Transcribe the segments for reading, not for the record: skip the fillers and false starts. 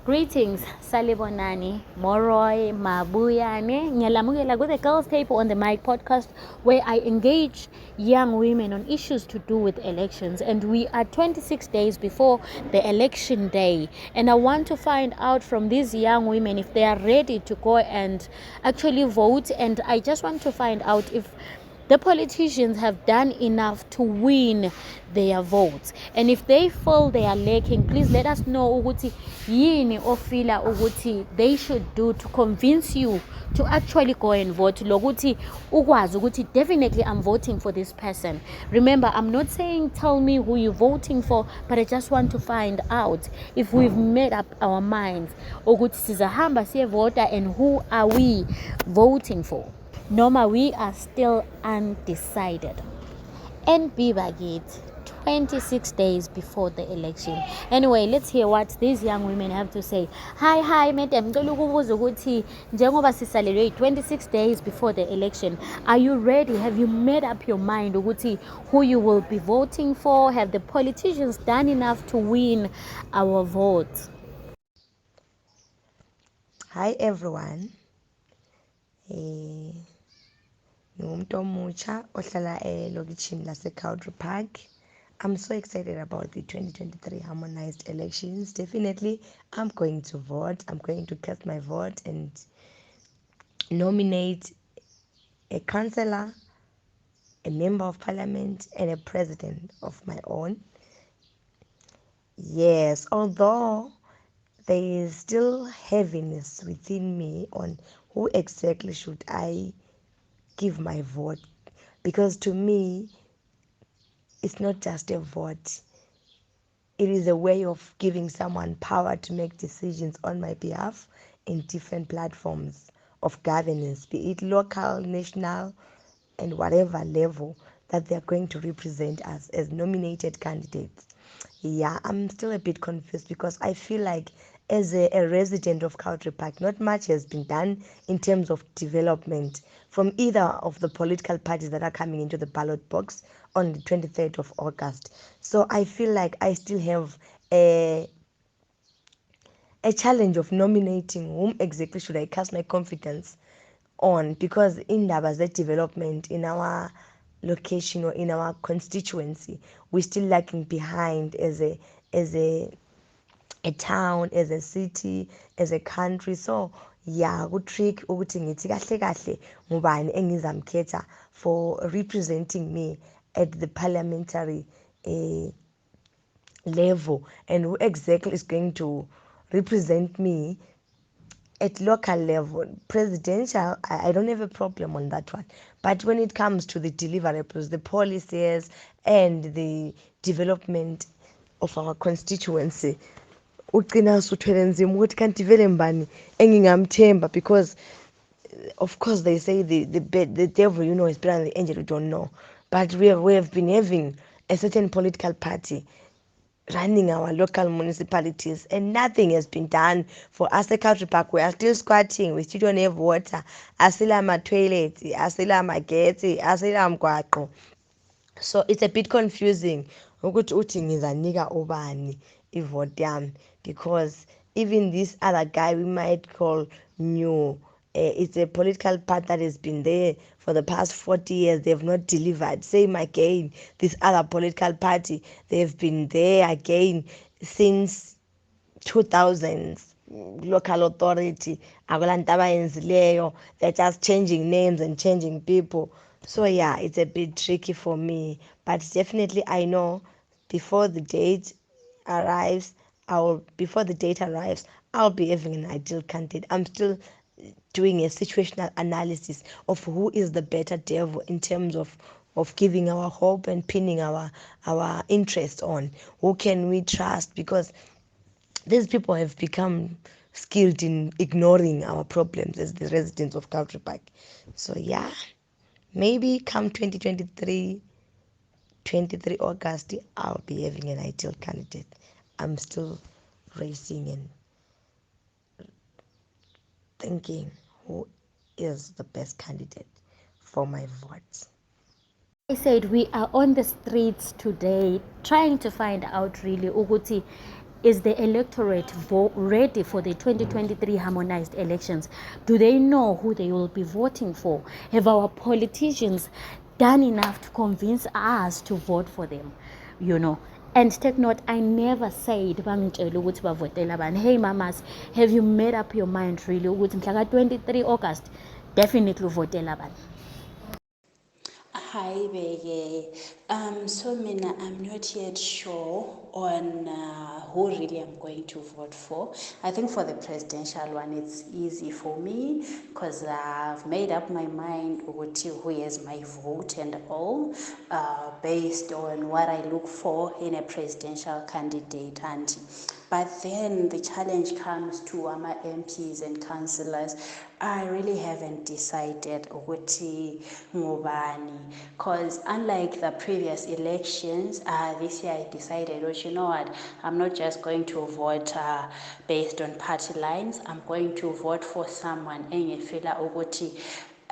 Greetings, Salibonani, Moroy, Mabuyane, Nyalamugela with the Girls Table on the Mic podcast, where I engage young women on issues to do with elections. And we are 26 days before the election day. And I want to find out from these young women if they are ready to go and actually vote. And I just want to find out if the politicians have done enough to win their votes, and if they feel they are lacking, please let us know ukuthi yini ofila ukuthi they should do to convince you to actually go and vote, lokuthi ukwazi ukuthi definitely I'm voting for this person. Remember, I'm not saying tell me who you're voting for, but I just want to find out if we've made up our minds ukuthi sizahamba siyevota and who are we voting for. Noma we are still undecided. And be back 26 days before the election. Anyway, let's hear what these young women have to say. Hi, madam. Njengoba sisalelwe 26 days before the election. Are you ready? Have you made up your mind ukuthi who you will be voting for? Have the politicians done enough to win our votes? Hi everyone. Ngumuntu omutsha ohlala elokishini lase-Country Park. I'm so excited about the 2023 harmonized elections. Definitely, I'm going to vote. I'm going to cast my vote and nominate a councillor, a member of parliament, and a president of my own. Yes, although there is still heaviness within me on who exactly should I give my vote, because to me it's not just a vote, it is a way of giving someone power to make decisions on my behalf in different platforms of governance, be it local, national, and whatever level that they're going to represent us as nominated candidates. Yeah, I'm still a bit confused because I feel like as a resident of Country Park, not much has been done in terms of development from either of the political parties that are coming into the ballot box on the 23rd of August. So I feel like I still have a challenge of nominating whom exactly should I cast my confidence on, because indaba ze-development in our location or in our constituency, we're still lagging behind as a town, as a city, as a country. So yeah, ku-trick ukuthi ngithi kahle kahle ngubani engizamkhetha for representing me at the parliamentary level, and who exactly is going to represent me at local level. Presidential, I don't have a problem on that one. But when it comes to the deliverables, the policies, and the development of our constituency, ugcina usuthwele nzima ukuthi kanti vele mbani engingamthemba, because of course they say the devil is better than the angel, we don't know. But we have been having a certain political party running our local municipalities, and nothing has been done for us at Country Park. We are still squatting, we still don't have water, asila ama-toilets, asila amageti, asila mgwaqo. So it's a bit confusing ukuthi uthi ngizanika ubani ivote yami, because even this other guy we might call new, it's a political party that has been there for the past 40 years. They have not delivered. Same again, this other political party, they've been there again since 2000s. Local authority, akulanto abayenzileyo, they're just changing names and changing people. So yeah, it's a bit tricky for me, but definitely I know before the date arrives, I'll be having an ideal candidate. I'm still doing a situational analysis of who is the better devil in terms of giving our hope and pinning our interest on. Who can we trust? Because these people have become skilled in ignoring our problems as the residents of Country Park. So yeah, maybe come 2023 August, I'll be having an ideal candidate. I'm still racing and thinking who is the best candidate for my votes. I said we are on the streets today trying to find out really ukuthi is the electorate ready for the 2023 harmonized elections? Do they know who they will be voting for? Have our politicians done enough to convince us to vote for them? And take note, I never said bangitshela ukuthi bavotela bani. Hey mamas, have you made up your mind really ukuthi mhla ka 23 August definitely votela bani? Hi, Beke. So Mina, I'm not yet sure on who really I'm going to vote for. I think for the presidential one, it's easy for me because I've made up my mind who is my vote and all, based on what I look for in a presidential candidate. But then the challenge comes to our MPs and councillors. I really haven't decided ukuthi ngubani, because unlike the previous elections, this year I decided, you know what, I'm not just going to vote based on party lines. I'm going to vote for someone engifila ukuthi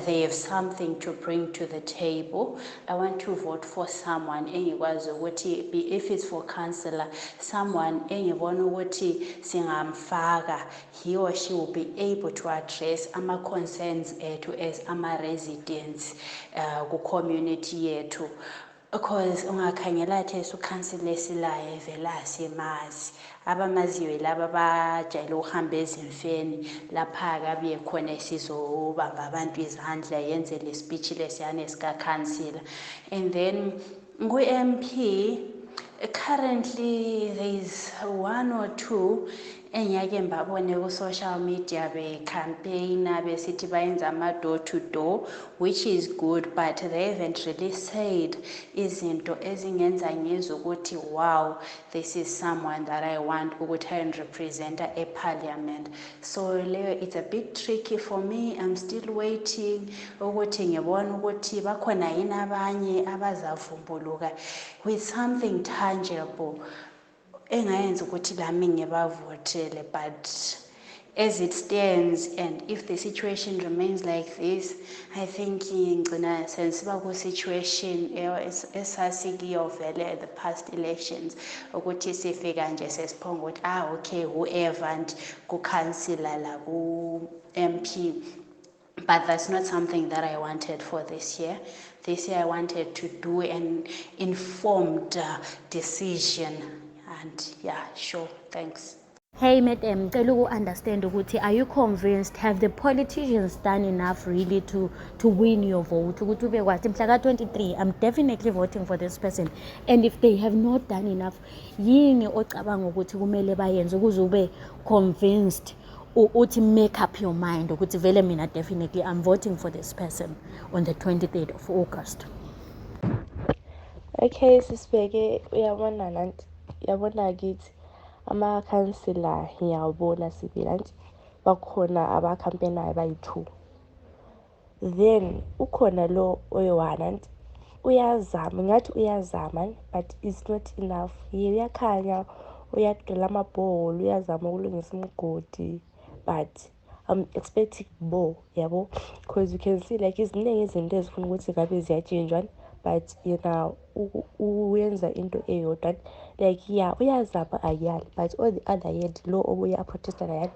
they have something to bring to the table. I want to vote for someone engikwazi ukuthi if it's for councillor, someone engibona ukuthi singamfaka, he or she will be able to address ama concerns ethu as ama residents ku community yethu. Because ungakhangela athi esukhansila esilayo vele asimazi, abamaziwe laba bajayele ukuhamba ezimfeni lapha-ke abuye khona sizobamba abantu izandla yenze le speech lesiyana esikakhansila. And then ku-MP, currently there is one or two engiyake mbabone ku-social media be-campaigner besithi bayenza ama-door to door, which is good, but they haven't really said izinto ezingenza ngizwe ukuthi wow, this is someone that I want ukuthi ayendirepresenta eparliament. So leyo it's a bit tricky for me. I'm still waiting ukuthi ngibone ukuthi bakhona yini abanye abazavumbuluka with something tangible engayenza ukuthi lami ngibavotele. But as it stands, and if the situation remains like this, I think ngigcina sensiba ku-situation esasikiyo vele at the past elections ukuthi sifika nje sesiphonga ukuthi okay, whoever and ku-councillor la ku-MP. But that's not something that I wanted for this year. This year I wanted to do an informed decision. And yeah, sure, thanks. Hey madam, ngicela uku-understand ukuthi are you convinced, have the politicians done enough really to win your vote? Ukuthi ube kwathi mhla ka 23 I'm definitely voting for this person. And if they have not done enough, yini ocabanga ukuthi kumele bayenze ukuze ube convinced uthi make up your mind ukuthi vele mina definitely I'm voting for this person on the 23rd of August? Okay, sisibheke, uyabona kithi amakhansila ngiyawubona sibili anti bakhona abakhampenayo bayi-2, then ukhona lo oyi-1 anti uyazama, ngathi uyazama but it's not enough. Uyakhanya, uyaqela amabholo, uyazama ukulungisa imigodi, but I'm expecting more, yabo, because you can see like iziningi izinto ezifuna ukuthi ngabe ziyatshintshwa, but yena uyenza into eyodwa like yeah, uyazama ayali, but on the other hand lo obuye aprotesta naye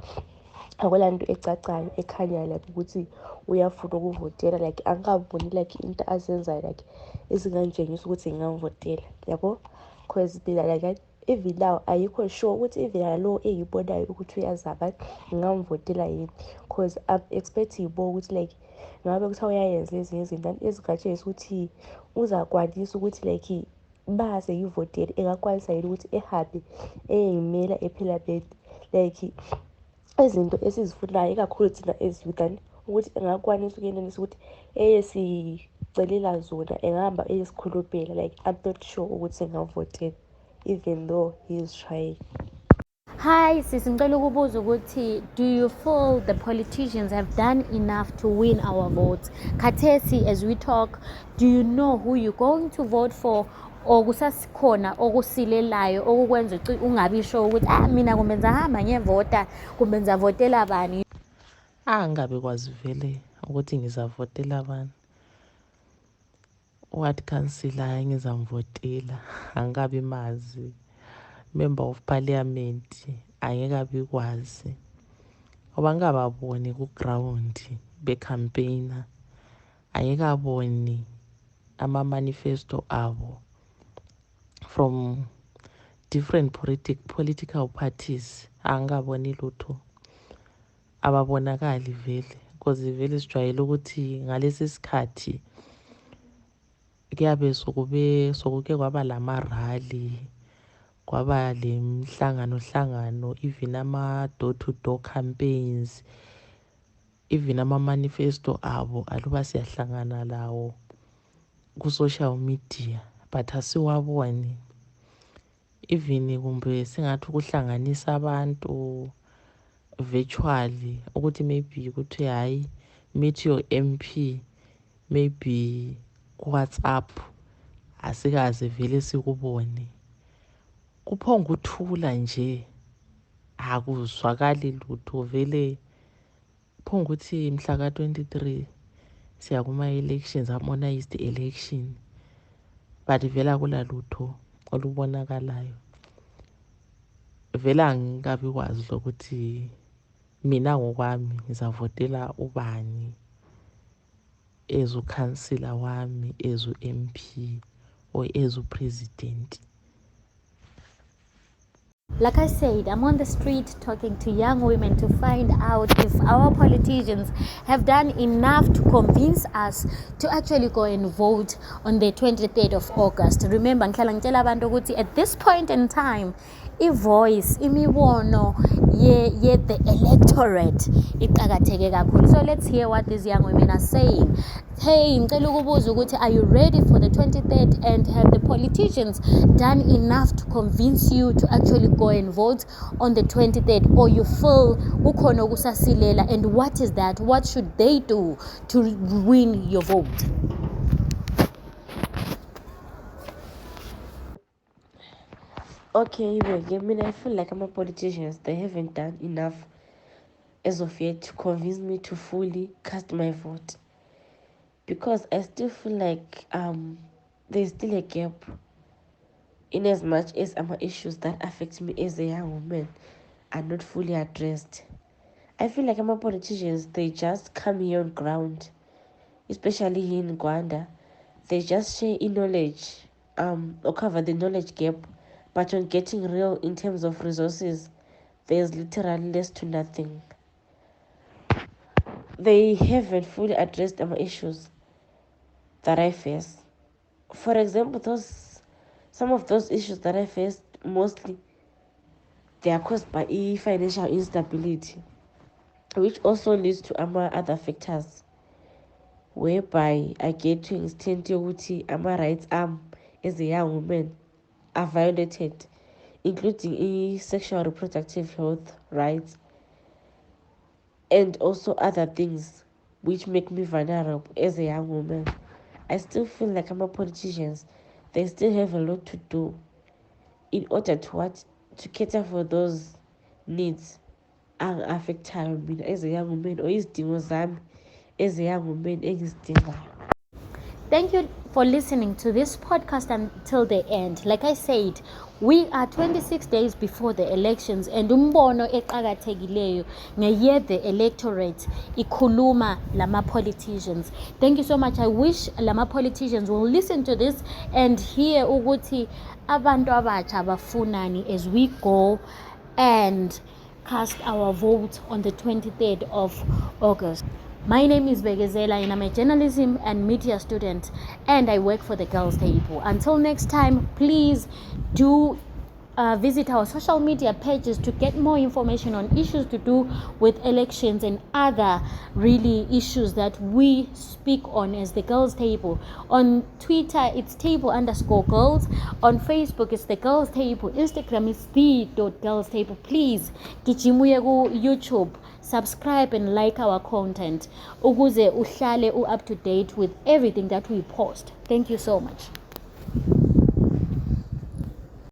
akwela nto ecacayo ekhanyayo like ukuthi uyafuna ukuvotela, like angaboni like into azenzayo like ezingangitshengisa ukuthi ngingamvotela, yabo, because like even now ayikho sure ukuthi even lo engibonayo ukuthi uyazama ngingamvotela yini, because I'm expecting more ukuthi like ngabe kuthiwa uyayenza ezinye izinto ezingatshengisa ukuthi uzakwanisa ukuthi like base ngivotele engakwanisa yini ukuthi ehambe eyimela eParliament, like izinto esizifunayo ikakhulu thina eziyouth, ukuthi engakwanisa ukuyenelisa ukuthi eyesicelela zona engahamba eyesikhulupela. Like I'm not sure ukuthi ngingavotela even though he is trying. Hi sis, ngicela ukubuza ukuthi do you feel the politicians have done enough to win our votes? Khathesi as we talk, do you know who you're going to vote for, or kusasikhona okusilelayo okukwenza ungabi sure ukuthi mina kumbe ngizahamba ngiyevota kumbe ngizavotela bani? Angabe kwazi vele ukuthi ngizavotela abani, what councillor engizamvotela angabi mazi, member of parliament angeke abikwazi ngoba ngingababoni ku-ground becampaigner, angeke aboni ama-manifesto abo from different political parties, angaboni lutho, ababonakali vele because vele sijwayele ukuthi ngalesi sikhathi kuyabe sokuke kwaba lama-rally, kwaba le hlangano, even ama-door-to-door campaigns, even ama-manifesto abo aluba siyahlangana lawo ku-social media but asiwaboni. Even kumbe singathi ukuhlanganisa abantu virtually ukuthi maybe ukuthi hayi meet your MP maybe ku-WhatsApp asikaze vele sikubone, kuphonga uthula nje akuzwakali lutho vele. Phonga ukuthi mhla ka-23 siya kuma-elections, harmonized election, but vele akula lutho olubonakalayo. Vele angikabi kwazi lokuthi mina ngokwami ngizavotela ubani as ukhansila wami, as u-MP or as upresident. Like I said, I'm on the street talking to young women to find out if our politicians have done enough to convince us to actually go and vote on the 23rd of August. Remember, at this point in time, voice imibono the electorate iqakatheke kakhulu. So let's hear what these young women are saying. Hey, ngicela ukubuza ukuthi, are you ready for the 23rd, and have the politicians done enough to convince you to actually go and vote on the 23rd, or you feel ukhona ukusasilela, and what is that? What should they do to win your vote? Okay, Beke, I feel like my politicians, they haven't done enough as of yet to convince me to fully cast my vote, because I still feel like there's still a gap in as much as my issues that affect me as a young woman are not fully addressed. I feel like my politicians, they just come here on ground, especially here in Rwanda. They just share knowledge or cover the knowledge gap, but on getting real in terms of resources, there's literally less to nothing. They haven't fully addressed my issues that I face. For example, some of those issues that I faced, mostly they are caused by financial instability, which also leads to other factors, whereby I get to extend to my rights as a young woman are violated, including sexual reproductive health rights and also other things which make me vulnerable as a young woman. I still feel like my politicians, they still have a lot to do in order to cater for those needs affectayo mina as a young woman, or izidingo zami as a young woman engizidingayo. Thank you for listening to this podcast until the end. Like I said, we are 26 days before the elections, and umbono eqakathekileyo ngeye the electorate ikhuluma lama politicians. Thank you so much. I wish lama politicians will listen to this and hear ukuthi abantu abatsha bafunani as we go and cast our vote on the 23rd of August. My name is Bekezela and I'm a journalism and media student, and I work for the Girls Table. Until next time, please do visit our social media pages to get more information on issues to do with elections and other really issues that we speak on as the Girls Table. On Twitter, it's table_girls. On Facebook, it's the Girls Table. Instagram is the.girls table. Please, kichimuye ku YouTube. Subscribe and like our content ukuze uhlale up to date with everything that we post. Thank you so much.